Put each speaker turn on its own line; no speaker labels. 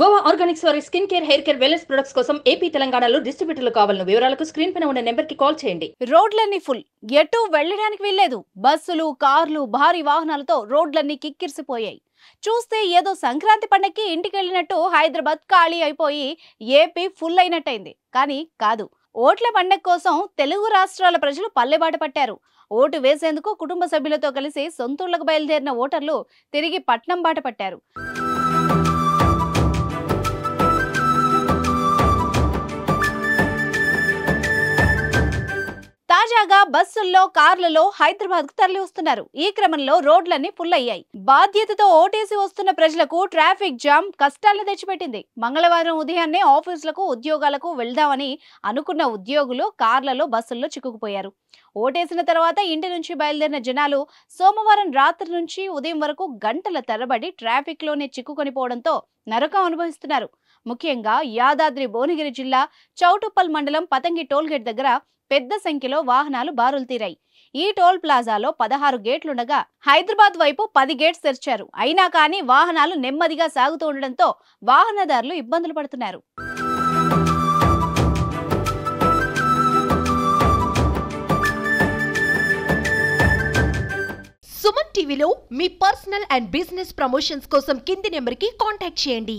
Goa Organics వారి skin care, hair care, wellness products కోసం AP, తెలంగాణలో డిస్ట్రిబ్యూటర్లు కావాలను వివరాలకు స్క్రీన్ పైన ఉన్న నెంబర్కి కాల్ చేయండి.
రోడ్లన్నీ ఫుల్, ఎటు వెళ్ళడానికి వీల్లేదు. బస్సులు, కార్లు, భారీ వాహనాలతో రోడ్లన్నీ కిక్కిరిసిపోయాయి. చూస్తే ఏదో సంక్రాంతి పండగకి ఇంటికి వెళ్ళినట్టు హైదరాబాద్ ఖాళీ అయిపోయి ఏపీ ఫుల్ అయినట్టయింది. కానీ కాదు. ఓట్ల పండగ కోసం తెలుగు రాష్ట్రాల ప్రజలు పల్లెబాట పట్టారు. ఓటు వేసేందుకు కుటుంబ సభ్యులతో కలిసి సొంతూళ్లకు బయలుదేరిన ఓటర్లు తిరిగి పట్నం బాట పట్టారు. తాజాగా బస్సుల్లో, కార్లలో హైదరాబాద్ కు తరలి వస్తున్నారు. ఈ క్రమంలో రోడ్లన్నీ ఫుల్ అయ్యాయి. బాధ్యతతో ఓటేసి వస్తున్న ప్రజలకు ట్రాఫిక్ జామ్ కష్టాలను తెచ్చిపెట్టింది. మంగళవారం ఉదయాన్నే ఆఫీసులకు, ఉద్యోగాలకు వెళ్దామని అనుకున్న ఉద్యోగులు కార్లలో, బస్సుల్లో చిక్కుకుపోయారు. ఓటేసిన తర్వాత ఇంటి నుంచి బయలుదేరిన జనాలు సోమవారం రాత్రి నుంచి ఉదయం వరకు గంటల తరబడి ట్రాఫిక్ లోనే చిక్కుకొని నరకం అనుభవిస్తున్నారు. ముఖ్యంగా యాదాద్రి భువనగిరి జిల్లా చౌటుప్పల్ మండలం పతంగి టోల్గేట్ దగ్గర పెద్ద సంఖ్యలో వాహనాలు బారులు తీరాయి. ఈ టోల్ ప్లాజాలో 16 గేట్లుండగా హైదరాబాద్ వైపు 10 గేట్స్ తెరిచారు. అయినా కానీ వాహనాలు నెమ్మదిగా సాగుతూ ఉండడంతో వాహనదారులు ఇబ్బందులు పడుతున్నారు.
సుమన్ టీవీలో మీ పర్సనల్ అండ్ బిజినెస్ ప్రమోషన్స్ కోసం కింది నెంబర్కి కాంటాక్ట్ చేయండి.